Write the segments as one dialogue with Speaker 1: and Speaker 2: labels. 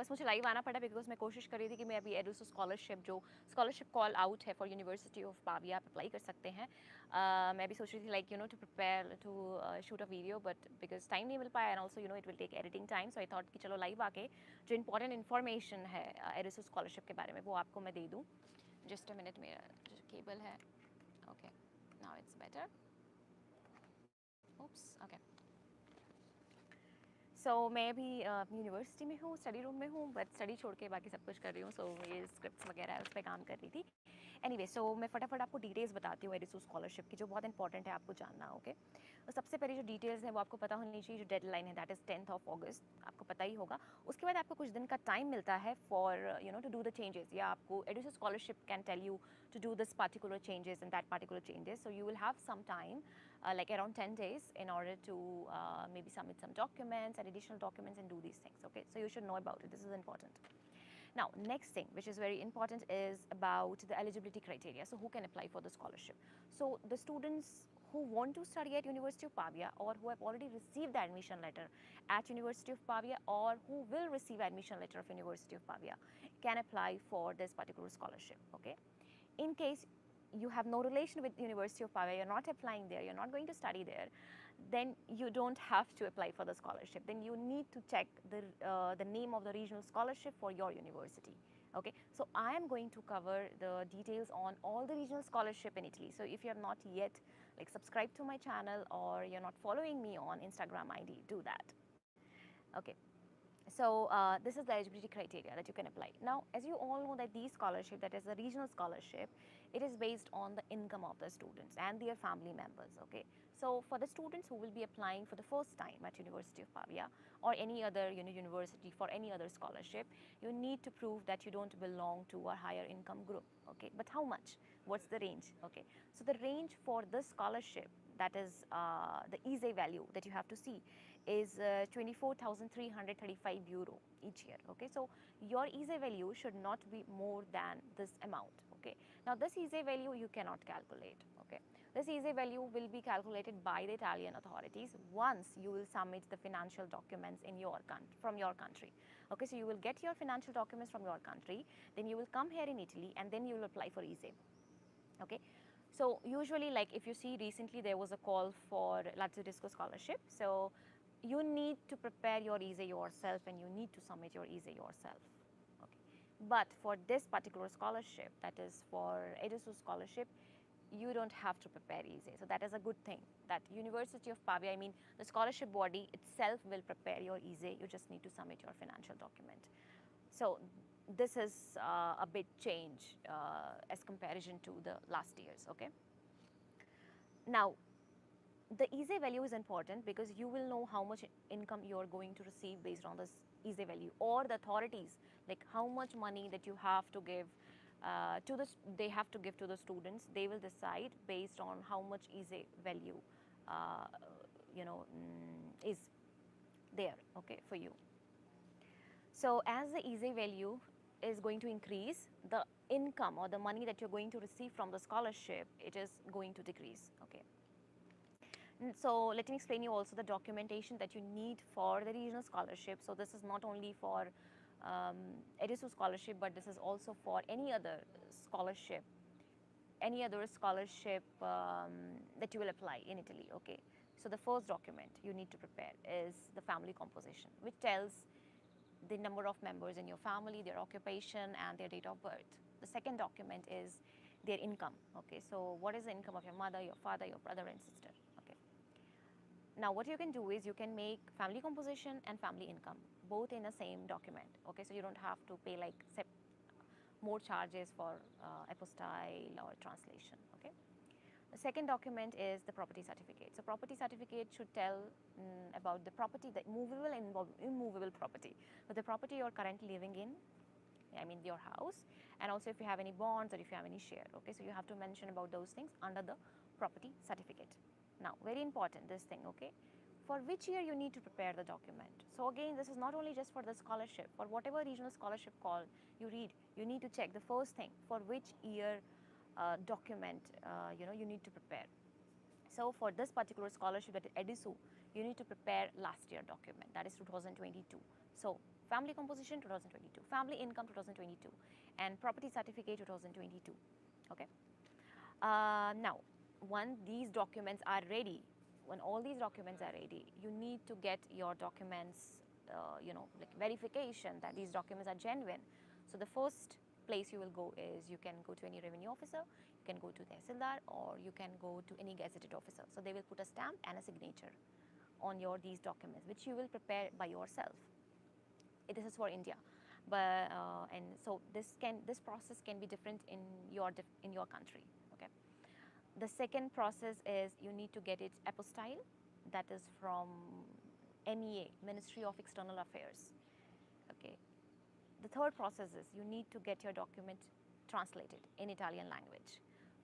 Speaker 1: बस मुझे लाइव आना पड़ा बिकॉज मैं कोशिश कर रही थी कि मैं अभी EDISU स्कॉलरशिप जो स्कॉलरशिप कॉल आउट है फॉर यूनिवर्सिटी ऑफ पाविया आप अप्लाई कर सकते हैं. मैं भी सोच रही थी like to prepare to shoot a video but because time नहीं मिल पाया and also it will take editing time so I thought कि चलो लाइव आके जो इंपॉर्टेंट इन्फॉर्मेशन है EDISU स्कॉलरशिप के बारे में वो आपको मैं दे दूँ. जस्ट अ मिनट मेरा जो केबल है. Okay now it's better. Oops okay. So मैं अभी अपनी यूनिवर्सिटी में हूँ, स्टडी रूम में हूँ, बट स्टडी छोड़ के बाकी सब कुछ कर रही हूँ. सो ये स्क्रिप्ट्स वगैरह है उस पर काम कर रही थी. एनीवे सो मैं फटाफट आपको डिटेल्स बताती हूँ EDISU स्कॉलरशिप की जो बहुत इंपॉर्टेंट है आपको जानना. ओके तो सबसे पहले जो डिटेल्स है वो आपको पता होनी चाहिए. जो डेडलाइन है दैट इज़ 10th ऑफ अगस्त, आपको पता ही होगा. उसके बाद आपको कुछ दिन का टाइम मिलता है for to do the changes, या आपको EDISU scholarship can tell you to do this particular changes and that particular changes. So you will have some time like around 10 days in order to maybe submit some documents and additional documents and do these things. Okay, so you should know about it. This is important. Now, next thing which is very important is about the eligibility criteria. So who can apply for the scholarship? So the students who want to study at University of Pavia or who have already received the admission letter at University of Pavia or who will receive admission letter of University of Pavia can apply for this particular scholarship. Okay, in case you have no relation with University of Pavia, you're not applying there, you're not going to study there, then you don't have to apply for the scholarship. Then you need to check the name of the regional scholarship for your university. Okay, so I am going to cover the details on all the regional scholarship in Italy. So if you have not yet like subscribed to my channel or you're not following me on Instagram ID, do that. Okay, so this is the eligibility criteria that you can apply. Now, as you all know that these scholarship, that is the regional scholarship, it is based on the income of the students and their family members. Okay, so for the students who will be applying for the first time at University of Pavia or any other university for any other scholarship, you need to prove that you don't belong to a higher income group. Okay, but how much? What's the range? Okay, so the range for this scholarship, that is the ESE value that you have to see, is 24,335 euro each year. Okay, so your ESE value should not be more than this amount. Okay, now this ESE value you cannot calculate. Okay, this ESE value will be calculated by the Italian authorities once you will submit the financial documents in your from your country. Okay, so you will get your financial documents from your country, then you will come here in Italy and then you will apply for ESE. Okay, so usually, like if you see recently there was a call for EDISU scholarship, so you need to prepare your ESE yourself and you need to submit your ESE yourself. Okay, but for this particular scholarship, that is for EDISU scholarship, you don't have to prepare ESE. So that is a good thing that University of Pavia, I mean the scholarship body itself will prepare your ESE. You just need to submit your financial document. So this is a big change as comparison to the last years. Okay, now the ESE value is important because you will know how much income you are going to receive based on this ESE value, or the authorities, like how much money that you have to give to the they have to give to the students. They will decide based on how much ESE value uh, is there. Okay, for you. So as the ESE value is going to increase, the income or the money that you're going to receive from the scholarship, it is going to decrease. Okay. So let me explain you also the documentation that you need for the regional scholarship. So this is not only for EDISU scholarship, but this is also for any other scholarship that you will apply in Italy. Okay. So the first document you need to prepare is the family composition, which tells the number of members in your family, their occupation, and their date of birth. The second document is their income. Okay, so what is the income of your mother, your father, your brother, and sister? Okay. Now, what you can do is you can make family composition and family income both in the same document. Okay, so you don't have to pay like more charges for apostille or translation. Okay. The second document is the property certificate. So property certificate should tell about the property, the movable and immovable property. So the property you're currently living in, I mean your house, and also if you have any bonds or if you have any share. Okay, so you have to mention about those things under the property certificate. Now, very important this thing. Okay, for which year you need to prepare the document. So again, this is not only just for the scholarship, for whatever regional scholarship call you read, you need to check the first thing for which year document you need to prepare. So for this particular scholarship, that is EDISU, you need to prepare last year document, that is 2022. So family composition 2022, family income 2022, and property certificate 2022. Okay. Now, when these documents are ready, when all these documents are ready, you need to get your documents, like verification that these documents are genuine. So the first place you will go is you can go to any revenue officer, you can go to the SLR, or you can go to any gazetted officer. So they will put a stamp and a signature on these documents, which you will prepare by yourself. This is for India, but and so this process can be different in your country. Okay. The second process is you need to get it apostille, that is from MEA, Ministry of External Affairs. Okay. The third process is you need to get your document translated in Italian language.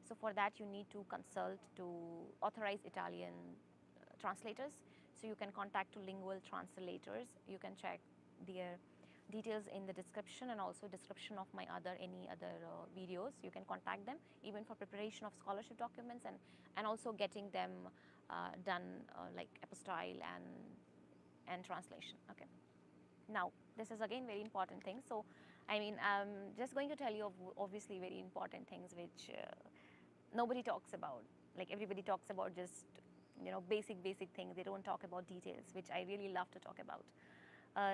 Speaker 1: So for that you need to consult to authorized Italian translators. So you can contact to lingual translators. You can check their details in the description, and also description of my any other videos. You can contact them even for preparation of scholarship documents, and also getting them done like apostille and translation. Okay. Now, this is again very important thing. So, I mean, I'm just going to tell you obviously very important things which nobody talks about. Like everybody talks about just basic things. They don't talk about details, which I really love to talk about.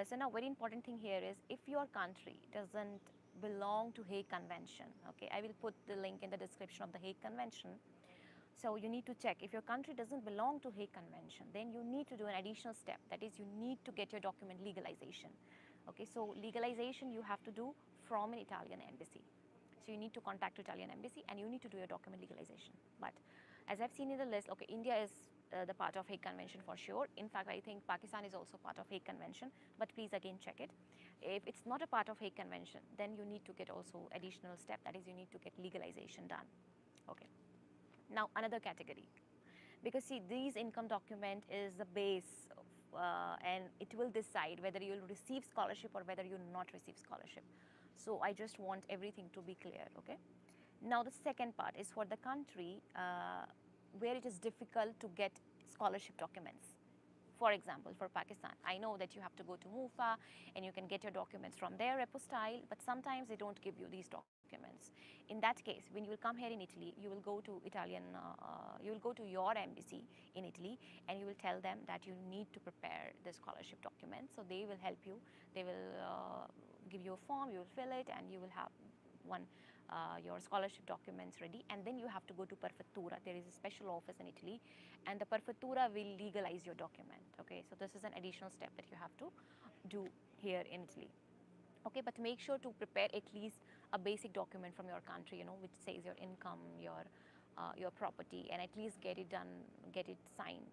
Speaker 1: So now, very important thing here is if your country doesn't belong to Hague Convention. Okay, I will put the link in the description of the Hague Convention. So you need to check if your country doesn't belong to Hague Convention, then you need to do an additional step. That is, you need to get your document legalization. Okay, so legalization you have to do from an Italian embassy. So you need to contact Italian embassy and you need to do your document legalization. But as I've seen in the list, okay, India is the part of Hague Convention for sure. In fact, I think Pakistan is also part of Hague Convention, but please again check it. If it's not a part of Hague Convention, then you need to get also additional step. That is, you need to get legalization done. Okay. Now another category, because see, these income document is the base of, and it will decide whether you will receive scholarship or whether you will not receive scholarship. So I just want everything to be clear. Okay. Now the second part is for the country where it is difficult to get scholarship documents. For example, for Pakistan, I know that you have to go to MUFA and you can get your documents from their apostille, but sometimes they don't give you these documents. In that case, when you will come here in Italy, you will go to you will go to your embassy in Italy and you will tell them that you need to prepare the scholarship documents. So they will help you. They will give you a form, you will fill it, and you will have your scholarship documents ready, and then you have to go to Prefettura. There is a special office in Italy, and the Prefettura will legalize your document. Okay, so this is an additional step that you have to do here in Italy. Okay, but make sure to prepare at least a basic document from your country, which says your income, your property, and at least get it done, get it signed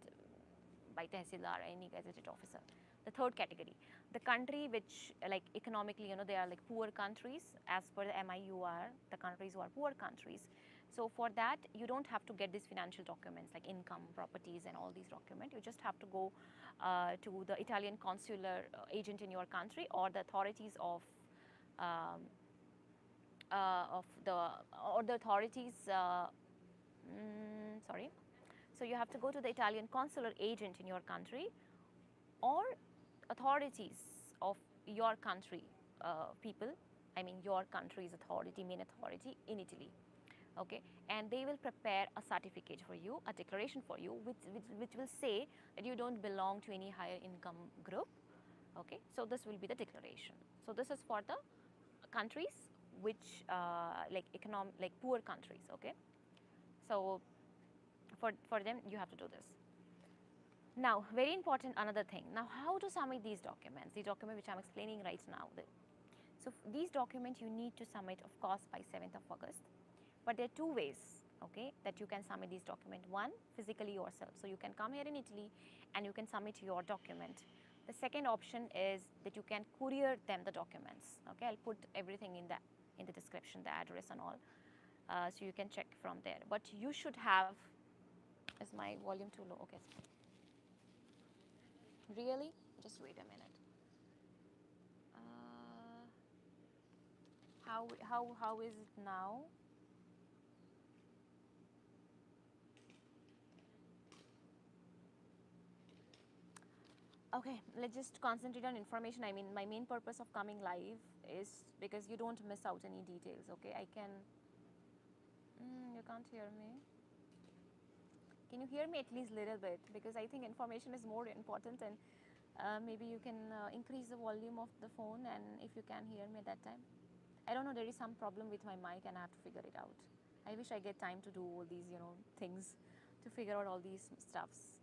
Speaker 1: by Tehsildar or any gazetted officer. The third category, the country which like economically, they are like poor countries as per the MIUR, the countries who are poor countries. So for that, you don't have to get these financial documents like income, properties, and all these documents. You just have to go to the Italian consular agent in your country or the authorities of the authorities. Sorry. So you have to go to the Italian consular agent in your country or authorities of your country people, I mean your country's authority, main authority in Italy. Okay, and they will prepare a certificate for you, a declaration for you, which will say that you don't belong to any higher income group. Okay, so this will be the declaration. So this is for the countries which like poor countries. Okay, so for them you have to do this. Now, very important another thing. Now, how to submit these documents? The document which I'm explaining right now. So these documents you need to submit, of course, by 7th of August. But there are two ways, okay, that you can submit these documents. One, physically yourself. So you can come here in Italy and you can submit your document. The second option is that you can courier them the documents. Okay, I'll put everything in the description, the address and all, so you can check from there. But you should have. Is my volume too low? Okay. Really? Just wait a minute. How is it now? Okay, let's just concentrate on information. I mean, my main purpose of coming live is because you don't miss out any details. Okay, I can. You can't hear me. Can you hear me at least a little bit? Because I think information is more important, and maybe you can increase the volume of the phone, and if you can hear me at that time. I don't know, there is some problem with my mic and I have to figure it out. I wish I get time to do all these, things to figure out all these stuffs.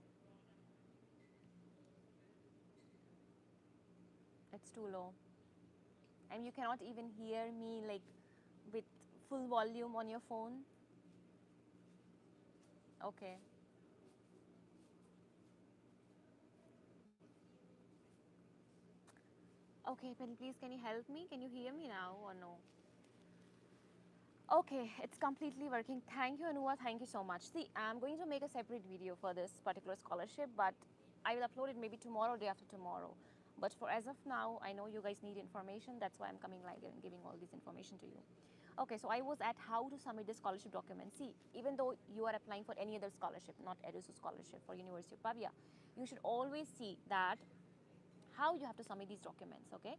Speaker 1: It's too low. And you cannot even hear me like with full volume on your phone. Okay. Okay, please can you help me? Can you hear me now or no? Okay, it's completely working. Thank you, Anuva. Thank you so much. See, I'm going to make a separate video for this particular scholarship, but I will upload it maybe tomorrow, day after tomorrow. But for as of now, I know you guys need information. That's why I'm coming live and giving all this information to you. Okay, so I was at how to submit the scholarship document. See, even though you are applying for any other scholarship, not EDISU Scholarship for University of Pavia, you should always see that how you have to submit these documents. Okay,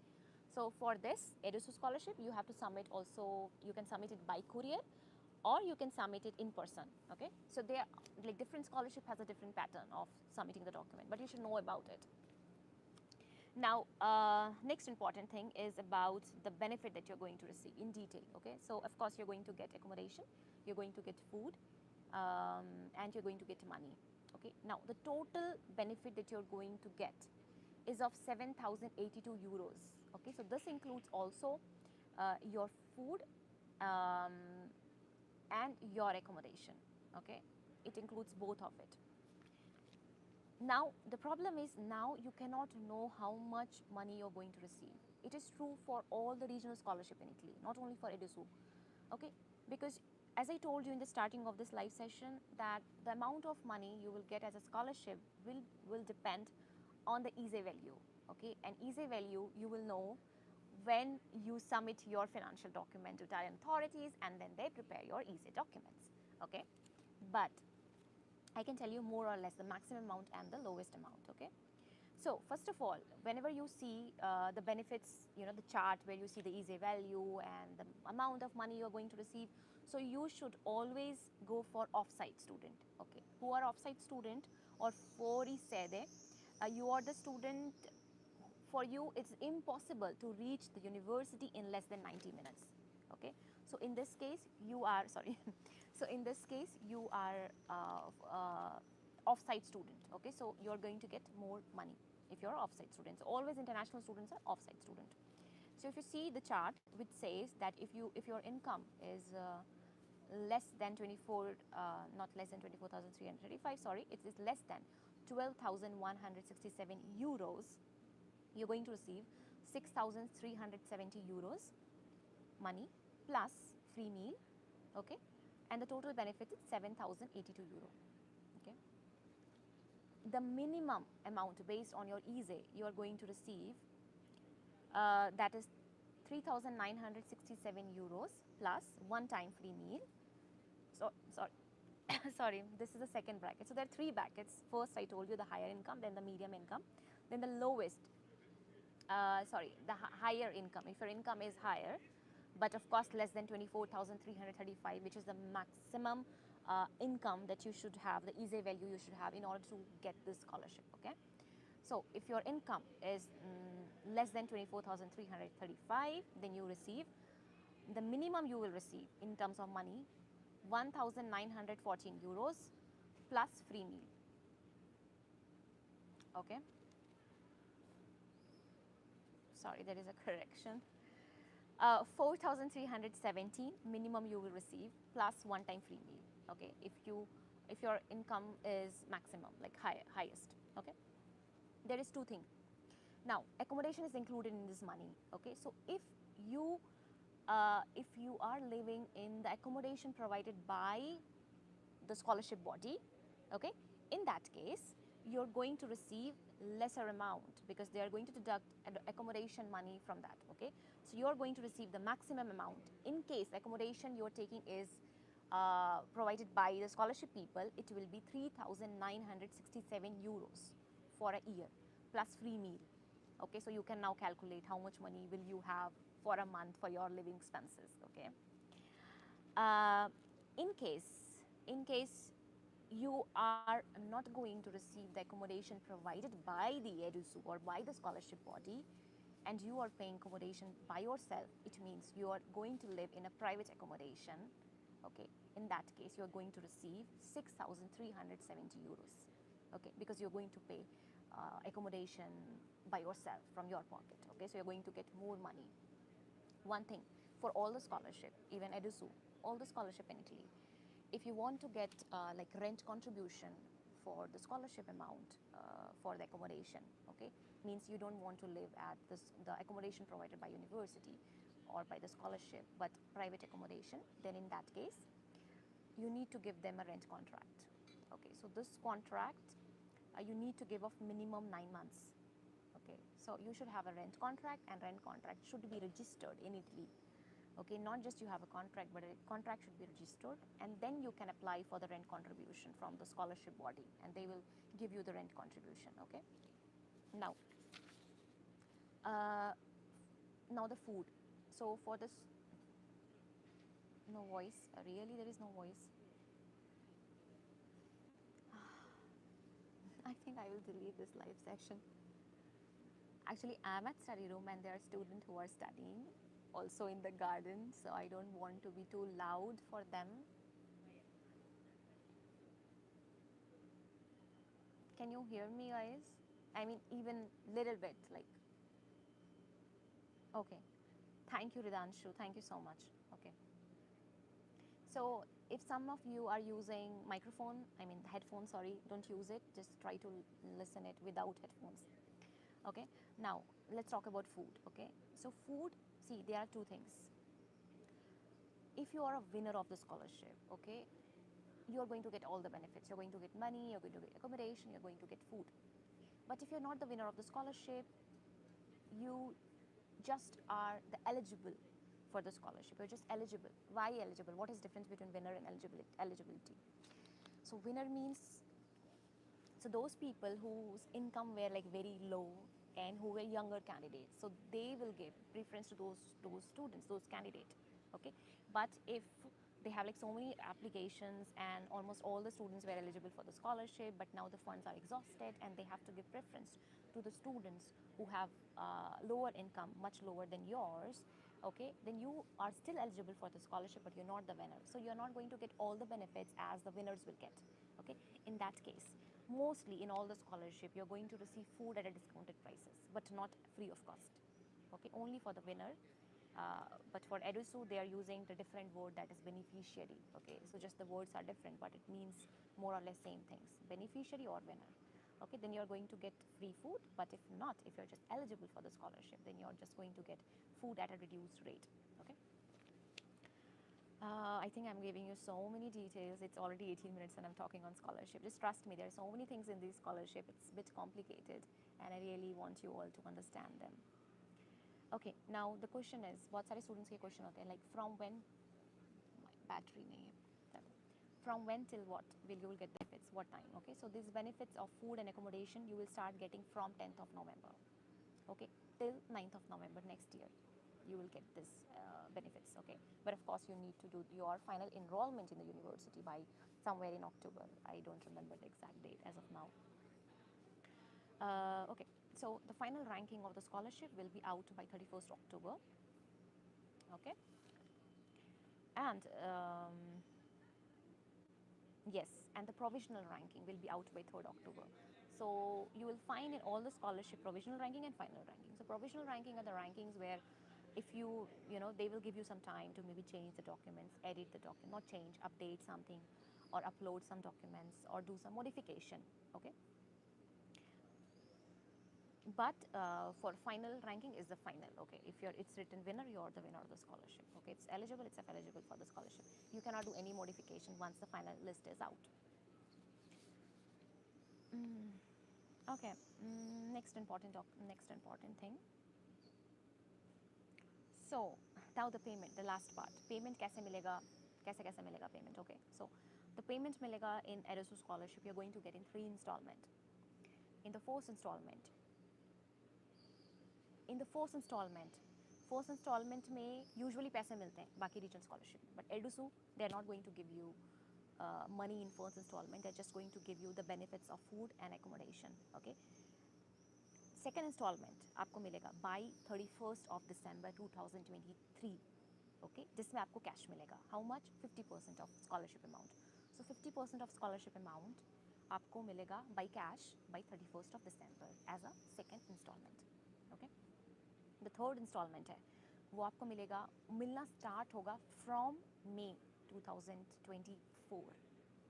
Speaker 1: so for this EDISU Scholarship, you have to submit also, you can submit it by courier or you can submit it in person. Okay, so they are like different scholarship has a different pattern of submitting the document, but you should know about it. Now, next important thing is about the benefit that you're going to receive in detail. Okay, so of course you're going to get accommodation, you're going to get food, and you're going to get money. Okay, now the total benefit that you're going to get is of 7,082 euros. Okay, so this includes also your food um, and your accommodation. Okay, it includes both of it. Now, the problem is now you cannot know how much money you're going to receive. It is true for all the regional scholarship in Italy, not only for EDISU. Okay, because as I told you in the starting of this live session, that the amount of money you will get as a scholarship will depend on the ESE value. Okay, and ESE value you will know when you submit your financial document to Italian authorities, and then they prepare your ESE documents. Okay, but I can tell you more or less the maximum amount and the lowest amount. Okay, so first of all, whenever you see the benefits, the chart where you see the ESE value and the amount of money you're going to receive, so you should always go for off-site student. Okay, who are off-site student or fuori sede, you are the student. For you, it's impossible to reach the university in less than 90 minutes. Okay, so in this case, you are sorry. So in this case, you are off-site student. Okay, so you're going to get more money if you're off-site students. Always international students are off-site student. So if you see the chart, which says that if your income is less than 24, not less than 24,335. Sorry, it is less than 12,167 euros. You're going to receive 6,370 euros money plus free meal. Okay, and the total benefit is 7,082 euro. Okay, the minimum amount based on your ESE you are going to receive, that is 3,967 euros plus one-time free meal. So sorry. Sorry, this is the second bracket. So there are three brackets. First, I told you the higher income, then the medium income, then the lowest. The higher income. If your income is higher, but of course less than 24,335, which is the maximum income that you should have, the ESE value you should have in order to get this scholarship. Okay, so if your income is less than 24,335, then you receive the minimum you will receive in terms of money 1,914 euros plus free meal. Okay, sorry, there is a correction. 4,317 minimum you will receive plus one-time free meal. Okay, if your income is maximum, like highest. Okay, there is two things. Now, accommodation is included in this money. Okay, so if you are living in the accommodation provided by the scholarship body, okay, in that case you're going to receive lesser amount because they are going to deduct accommodation money from that. Okay, so you're going to receive the maximum amount. In case accommodation you're taking is provided by the scholarship people, it will be 3,967 euros for a year plus free meal. Okay, so you can now calculate how much money will you have for a month for your living expenses. Okay, uh, in case you are not going to receive the accommodation provided by the EDISU or by the scholarship body, and you are paying accommodation by yourself, it means you are going to live in a private accommodation. Okay, in that case you are going to receive 6,370 euros. Okay, because you're going to pay accommodation by yourself from your pocket. Okay, so you're going to get more money. One thing, for all the scholarship, even EDISU, all the scholarship in Italy, if you want to get like rent contribution for the scholarship amount for the accommodation, okay, means you don't want to live at the accommodation provided by university or by the scholarship, but private accommodation, then in that case, you need to give them a rent contract. Okay, so this contract, you need to give of minimum 9 months. Okay, so you should have a rent contract, and rent contract should be registered in Italy. Okay, not just you have a contract, but a contract should be registered, and then you can apply for the rent contribution from the scholarship body, and they will give you the rent contribution. Okay, now now the food. So for this, no voice, really there is no voice. I think I will delete this live session. Actually, I'm at study room and there are students who are studying also in the garden, so I don't want to be too loud for them. Can you hear me, guys? I mean, even little bit, like. Okay. Thank you, Ridanshu. Thank you so much. Okay. So if some of you are using microphone, I mean headphones, sorry, don't use it. Just try to listen it without headphones. Okay. Now let's talk about food. Okay. So food, see, there are two things. If you are a winner of the scholarship, okay, you're going to get all the benefits. You're going to get money, you're going to get accommodation, you're going to get food. But if you're not the winner of the scholarship, you just are the eligible for the scholarship. You're just eligible. Why eligible? What is difference between winner and eligibility? So winner means, so those people whose income were like very low and who were younger candidates, so they will give preference to those students, those candidates. Okay, but if they have like so many applications and almost all the students were eligible for the scholarship, but now the funds are exhausted and they have to give preference to the students who have lower income, much lower than yours, okay, then you are still eligible for the scholarship, but you're not the winner. So you're not going to get all the benefits as the winners will get. Okay, in that case, mostly in all the scholarship, you're going to receive food at a discounted prices, but not free of cost. Okay, only for the winner. But for EDISU, they are using the different word, that is beneficiary. Okay, so just the words are different, but it means more or less same things, beneficiary or winner. Okay, then you're going to get free food, but if not, if you're just eligible for the scholarship, then you're just going to get food at a reduced rate. Okay. I think I'm giving you so many details. It's already 18 minutes and I'm talking on scholarship. Just trust me, there are so many things in this scholarship. It's a bit complicated and I really want you all to understand them. Okay, now the question is, बहुत सारे students के question होते हैं like from when, my battery नहीं है, from when till what will you will get benefits, what time? Okay, so these benefits of food and accommodation you will start getting from 10th of November. Okay, till 9th of November next year you will get this benefits. Okay, but of course you need to do your final enrollment in the university by somewhere in October. I don't remember the exact date as of now. Okay, so the final ranking of the scholarship will be out by 31st October. Okay, and yes, and the provisional ranking will be out by 3rd October. So you will find in all the scholarship provisional ranking and final ranking. So provisional ranking are the rankings where if you know, they will give you some time to maybe change the documents, edit the document, not change, update something, or upload some documents, or do some modification. Okay. But for final ranking is the final. Okay, if it's written winner, you're the winner of the scholarship. Okay, it's eligible, it's eligible for the scholarship. You cannot do any modification once the final list is out. Okay, next important thing. So now the payment, the last part. Payment कैसे मिलेगा, कैसे मिलेगा payment? Okay, so the payment मिलेगा in EDISU scholarship. You're going to get in 3 installment. In the 4th installment, in the first installment में usually पैसे मिलते हैं बाकी रीजनल स्कॉलरशिप, बट एडुसू they are not going to give you money in first installment. They're just going to give you the benefits of food and accommodation. Okay. Second installment आपको मिलेगा by 31st of December 2023. Okay, जिसमें आपको cash मिलेगा. How much? 50% of scholarship amount. So 50% of scholarship amount आपको मिलेगा by cash by 31st of December as a second installment. Okay. The third installment है वो आपको मिलना स्टार्ट होगा from May 2024.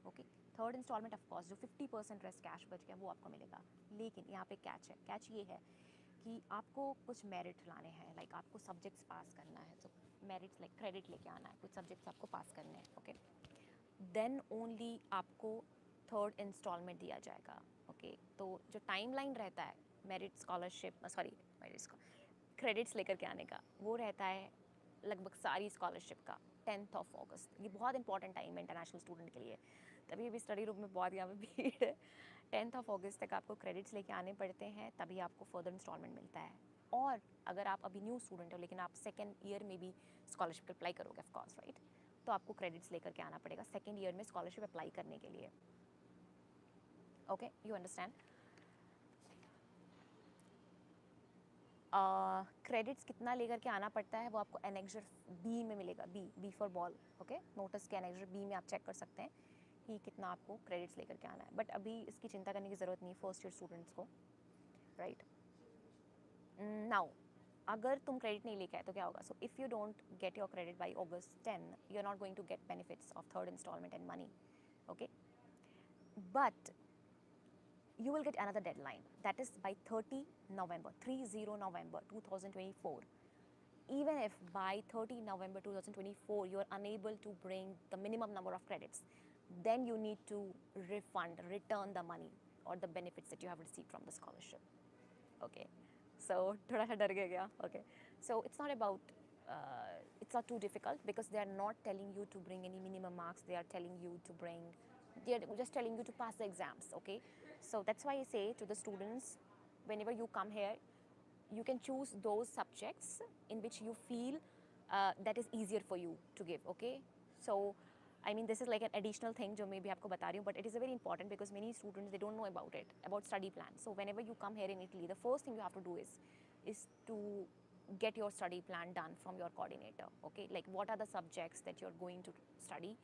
Speaker 1: Okay. Third instalment of course जो 50% rest cash बच गया वो आपको मिलेगा, लेकिन यहाँ पे कैच है. कैच ये है कि आपको कुछ मेरिट लाने हैं, लाइक आपको सब्जेक्ट्स पास करना है, तो मेरिट्स लाइक क्रेडिट लेके आना है, कुछ सब्जेक्ट्स आपको पास करने हैं. ओके. देन ओनली आपको थर्ड इंस्टॉलमेंट दिया जाएगा. ओके. तो जो टाइमलाइन रहता है मेरिट स्कॉलरशिप क्रेडिट्स लेकर के आने का, वो रहता है लगभग सारी स्कॉलरशिप का 10th of August. ये बहुत इंपॉर्टेंट टाइम है इंटरनेशनल स्टूडेंट के लिए, तभी अभी स्टडी रूम में बहुत यहाँ पे भीड़ है. 10th of August तक आपको क्रेडिट्स लेके आने पड़ते हैं, तभी आपको फर्दर इंस्टॉलमेंट मिलता है. और अगर आप अभी न्यू स्टूडेंट हो लेकिन आप सेकेंड ईयर में भी स्कॉलरशिप अप्लाई करोगे ऑफ कोर्स, राइट, तो आपको क्रेडिट्स लेकर के आना पड़ेगा सेकेंड ईयर में स्कॉलरशिप अप्लाई करने के लिए. Okay, you understand. क्रेडिट्स कितना लेकर के आना पड़ता है वो आपको एनेक्जर बी में मिलेगा. B for ball. Okay. Notice के एनेक्जर बी में आप चेक कर सकते हैं कि कितना आपको क्रेडिट्स लेकर के आना है, बट अभी इसकी चिंता करने की ज़रूरत नहीं फर्स्ट ईयर स्टूडेंट्स को, राइट. नाउ अगर तुम क्रेडिट नहीं लेके आए तो क्या होगा? So if you don't get your credit by August 10, you are not going to get benefits of third instalment and money. Okay. But you will get another deadline, that is by 30 November 2024. Even if by 30 November 2024 you are unable to bring the minimum number of credits, then you need to return the money or the benefits that you have received from the scholarship. Okay, so thoda sa dar gaya. Okay, so it's not too difficult because they are not telling you to bring any minimum marks. They are just telling you to pass the exams. Okay, so that's why I say to the students, whenever you come here, you can choose those subjects in which you feel that is easier for you to give. Okay, so I mean this is like an additional thing जो मैं भी आपको बता रही हूँ, but it is a very important because many students they don't know about study plan. So whenever you come here in Italy, the first thing you have to do is to get your study plan done from your coordinator. Okay, like what are the subjects that you're going to study,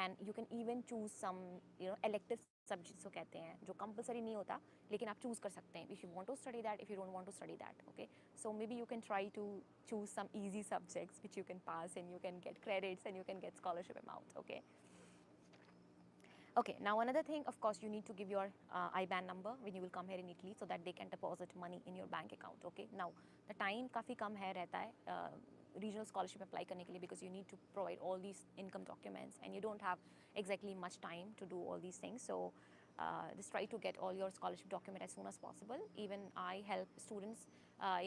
Speaker 1: and you can even choose some elective subjects जो कहते हैं, जो compulsory नहीं होता लेकिन आप choose कर सकते हैं if you want to study that, if you don't want to study that. Okay, so maybe you can try to choose some easy subjects which you can pass and you can get credits and you can get scholarship amount. Okay. Okay, now another thing, of course, you need to give your IBAN number when you will come here in Italy so that they can deposit money in your bank account. Okay, now the time काफ़ी कम है रहता है regional scholarship apply करने के लिए because you need to provide all these income documents and you don't have exactly much time to do all these things. So just try to get all your scholarship document as soon as possible. Even I help students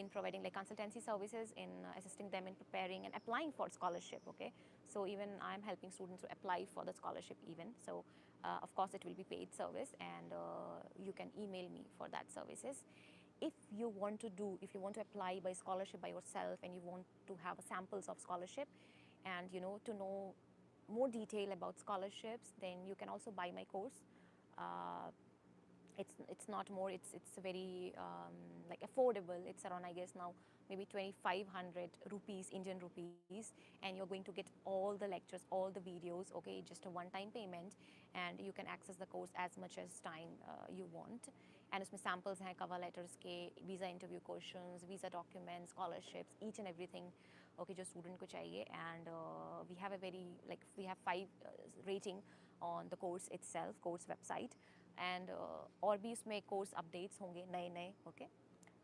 Speaker 1: in providing like consultancy services, in assisting them in preparing and applying for scholarship. Okay, so even I'm helping students to apply for the scholarship even. So of course it will be paid service and you can email me for that services. If you want to apply by scholarship by yourself and you want to have samples of scholarship and to know more detail about scholarships, then you can also buy my course. It's not more, it's very like affordable. It's around, I guess now maybe 2,500 rupees, Indian rupees, and you're going to get all the lectures, all the videos. Okay, just a one-time payment and you can access the course as much as time you want. And उसमें samples हैं cover letters के, visa interview questions, visa documents, scholarships, each and everything. Okay, जो student को चाहिए. And we have 5 rating on the course itself, course website. And और भी उसमें course updates होंगे नए. Okay,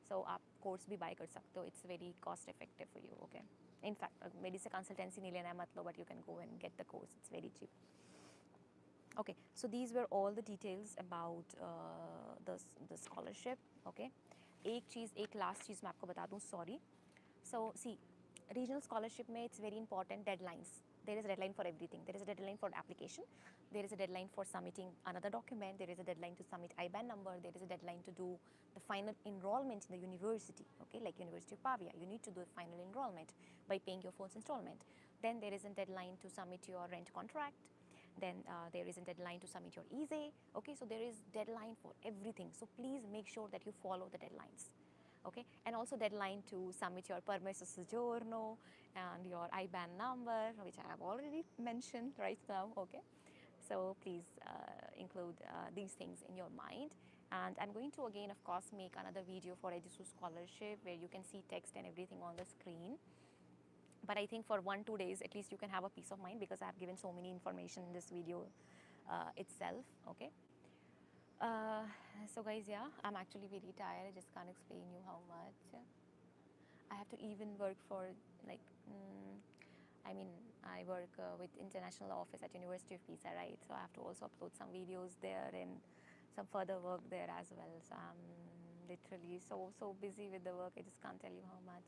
Speaker 1: so आप course भी buy कर सकते हो. It's very cost effective for you. Okay, in fact मेरी से consultancy नहीं लेना है मतलब, but you can go and get the course. It's very cheap. Okay, so these were all the details about the scholarship. Okay, एक last चीज़ मैं आपको बता दूँ, sorry. So see, regional scholarship में it's very important deadlines. There is a deadline for everything. There is a deadline for application. There is a deadline for submitting another document. There is a deadline to submit IBAN number. There is a deadline to do the final enrollment in the university, okay, like University of Pavia. You need to do the final enrollment by paying your first installment. Then there is a deadline to submit your rent contract. Then there is a deadline to submit your ESE. Okay, so there is deadline for everything. So please make sure that you follow the deadlines. Okay, and also deadline to submit your permesso soggiorno and your IBAN number, which I have already mentioned right now. Okay, so please include these things in your mind. And I'm going to again, of course, make another video for EDISU Scholarship where you can see text and everything on the screen. But I think for 1-2 days at least you can have a peace of mind, because I have given so many information in this video itself. Okay. So guys, yeah, I'm actually very tired. I just can't explain you how much. I have to even work for like, I mean, I work with international office at University of Pisa, right? So I have to also upload some videos there and some further work there as well. So I'm literally so busy with the work. I just can't tell you how much.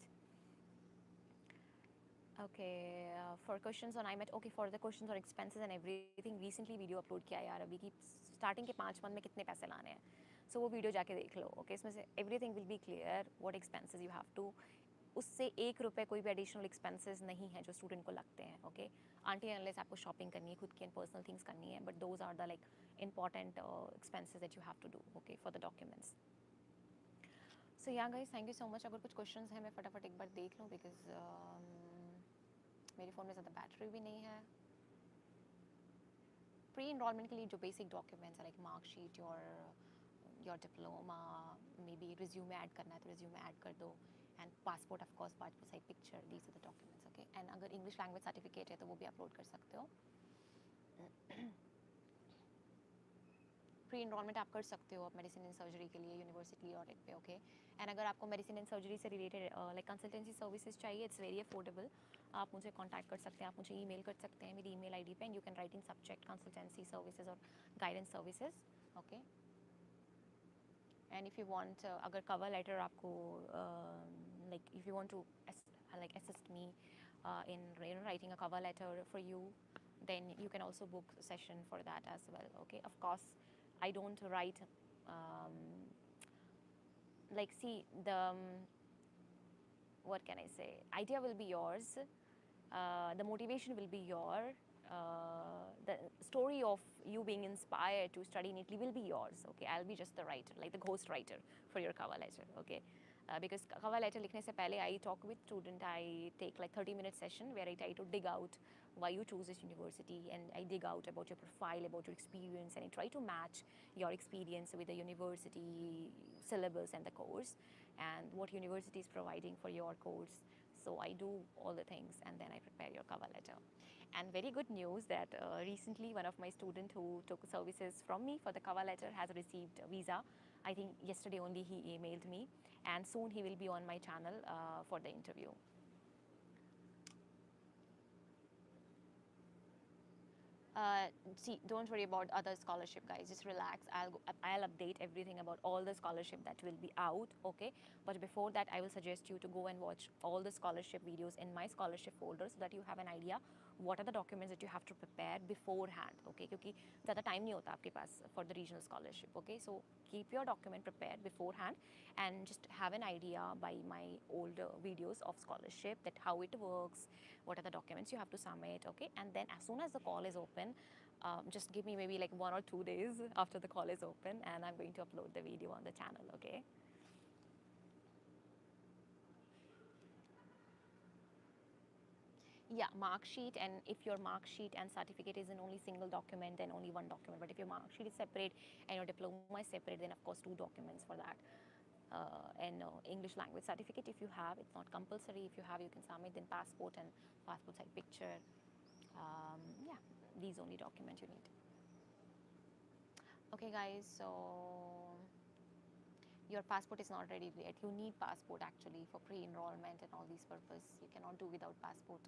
Speaker 1: Okay, for questions on IMET, okay, for the questions on expenses and everything, recently video upload किया यार अभी की starting के 5 month में कितने पैसे लाने हैं, so वो video जाके देख लो. Okay, इसमें से everything will be clear what expenses you have to. उससे 1 रुपये कोई भी additional expenses नहीं है जो student को लगते हैं. Okay, until unless आपको shopping करनी है, खुद की and personal things करनी है, but those are the like important expenses that you have to do. Okay, for the documents. So yeah guys, thank you so much. अगर कुछ questions हैं मैं फटाफट एक बार देख लूँ, because मेरे फ़ोन में ज़्यादा बैटरी भी नहीं है. प्री इनरोलमेंट के लिए जो बेसिक डॉक्यूमेंट्स है, like marksheet, your diploma, may be resume add करना है तो रिज्यूमे ऐड कर दो, and passport of course, passport size picture, these are the documents. Okay, and अगर इंग्लिश लैंग्वेज सर्टिफिकेट है तो वो भी अपलोड कर सकते हो. प्री इनरोलमेंट आप कर सकते हो आप मेडिसिन एंड सर्जरी के लिए यूनिवर्सिटी ऑडिट पे. ओके, एंड अगर आपको मेडिसिन एंड सर्जरी से रिलेटेड लाइक कंसल्टेंसी सर्विसेज चाहिए, इट्स वेरी अफोर्डेबल. आप मुझे कांटेक्ट कर सकते हैं, आप मुझे ईमेल कर सकते हैं मेरी ईमेल आईडी पे, and you can write in subject consultancy services और guidance services. Okay, and if you want, अगर कवर लेटर आपको like if you want to like assist me in writing a cover letter for you, then you can also book a session for that as well. Okay, of course I don't write like, see, the what can I say, idea will be yours, the motivation will be the story of you being inspired to study in Italy will be yours. Okay, I'll be just the writer, like the ghost writer for your cover letter. Okay, because cover letter लिखने से पहले I talk with student, I take like 30-minute session where I try to dig out why you choose this university, and I dig out about your profile, about your experience, and I try to match your experience with the university syllabus and the course, and what university is providing for your course. So I do all the things, and then I prepare your cover letter. And very good news that recently one of my student who took services from me for the cover letter has received a visa. I think yesterday only he emailed me, and soon he will be on my channel for the interview. See, don't worry about other scholarship, guys. Just relax. I'll update everything about all the scholarship that will be out. Okay, but before that, I will suggest you to go and watch all the scholarship videos in my scholarship folder, so that you have an idea what are the documents that you have to prepare beforehand. Okay, क्योंकि ज़्यादा time नहीं होता आपके पास for the regional scholarship. Okay, so keep your document prepared beforehand, and just have an idea by my older videos of scholarship, that how it works, what are the documents you have to submit. Okay, and then as soon as the call is open, just give me maybe like 1 or 2 days after the call is open, and I'm going to upload the video on the channel. Okay. Yeah, mark sheet, and if your mark sheet and certificate is in only single document, then only one document. But if your mark sheet is separate and your diploma is separate, then of course 2 documents for that. And English language certificate, if you have, it's not compulsory. If you have, you can submit. Then passport and passport size picture. Yeah, these only documents you need. Okay guys, so your passport is not ready yet. You need passport actually for pre-enrollment and all these purpose. You cannot do without passport.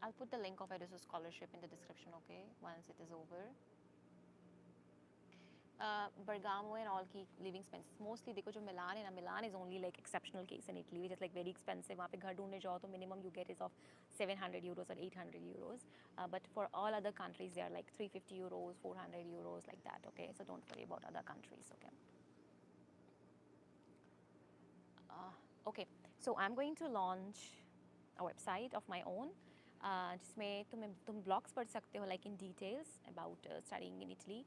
Speaker 1: I'll put the link of EDISU Scholarship in the description, okay, once it is over. Bergamo and all की living expenses mostly देखो जो मिलान है ना, मिलान is only like exceptional case in Italy which is like very expensive. वहाँ पे घर ढूंढने जाओ तो minimum you get is of 700 euros or 800 euros, but for all other countries they are like 350 euros, 400 euros like that. Okay, so don't worry about other countries. Okay. Okay, so I'm going to launch a website of my own जिसमें तुम blogs पढ़ सकते हो like in details about studying in Italy,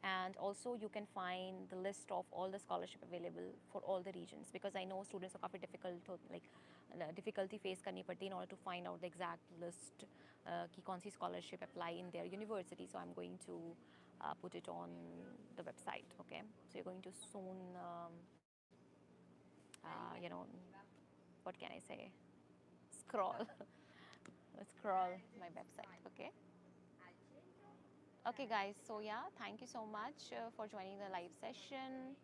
Speaker 1: and also you can find the list of all the scholarship available for all the regions because I know students are काफ़ी difficult to like difficulty face करनी पड़ती in order to find out the exact list कि कौन सी scholarship apply in their university. So I'm going to put it on the website. Okay, so you're going to soon you know, what can I say, scroll scroll my website. Okay. Okay guys, so yeah, thank you so much for joining the live session.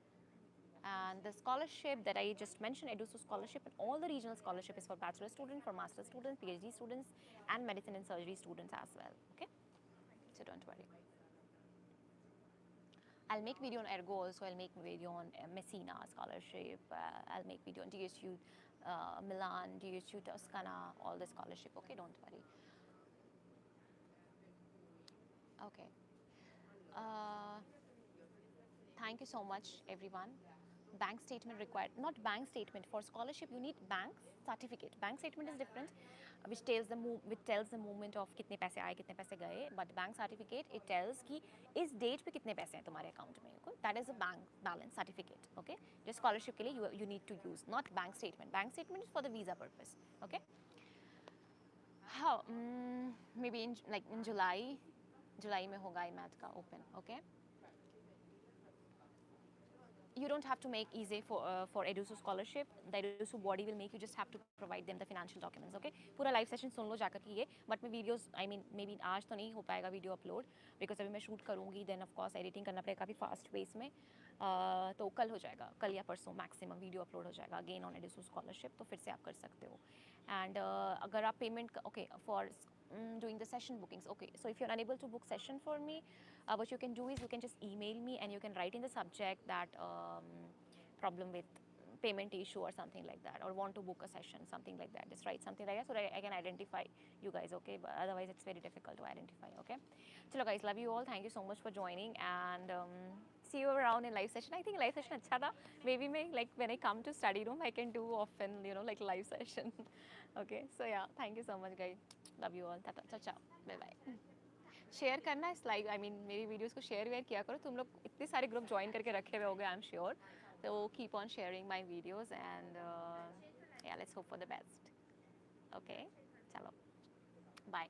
Speaker 1: And the scholarship that I just mentioned, EDISU Scholarship, and all the regional scholarship is for bachelor students, for master students, PhD students, and medicine and surgery students as well. Okay, so don't worry. I'll make video on Ergo also. I'll make video on Messina scholarship. I'll make video on DSU Milan, DSU Toscana, all the scholarship. Okay, don't worry. Okay. Thank you so much, everyone. Bank statement required. Not bank statement. For scholarship, you need bank certificate. Bank statement is different, which tells the movement of कितने पैसे आए, कितने पैसे गए. But bank certificate, it tells कि इस date पे कितने पैसे हैं तुम्हारे account में. Okay? That is a bank balance certificate. Okay. Just scholarship के लिए you need to use, not bank statement. Bank statement is for the visa purpose. Okay. How? Maybe in July में होगा IMAT का open. Okay. You don't have to make easy for EDISU scholarship. The EDISU body will make, you just have to provide them the financial documents. Okay, पूरा live session सुन लो जाकर के ये, but मैं videos, I mean maybe आज तो नहीं हो पाएगा video upload because अभी मैं shoot करूँगी, then of course editing करना पड़ेगा काफ़ी fast pace में, तो कल हो जाएगा, कल या परसों maximum video upload हो जाएगा again on EDISU scholarship, तो फिर से आप कर सकते हो. And अगर आप payment, okay, for doing the session bookings. Okay, so if you're unable to book session for me, what you can do is you can just email me and you can write in the subject that problem with payment issue or something like that, or want to book a session, something like that. Just write something like that so that I can identify you guys. Okay, but otherwise it's very difficult to identify. Okay, chalo guys, love you all. Thank you so much for joining, and see you around in live session. I think live session अच्छा था. Maybe like when I come to study room I can do often, you know, like live session. Okay, so yeah, thank you so much guys. Love you all. Ciao ciao. Bye bye. Share करना है live, I mean मेरी videos को share where किया करो. तुम लोग इतने सारे ग्रुप ज्वाइन करके रखे हुए होगे, आई एम श्योर. तो keep on sharing my videos and ya let's hope for the best. Okay, चलो bye.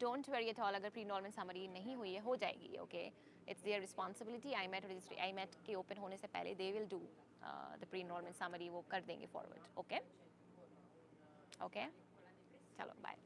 Speaker 1: Don't worry at all. अगर प्री इनरोलमेंट समरी नहीं हुई है, हो जाएगी. Okay, it's their responsibility. IMAT के ओपन होने से पहले they will do the pre enrolment summary, वो कर देंगे फॉरवर्ड. ओके ओके, चलो बाय.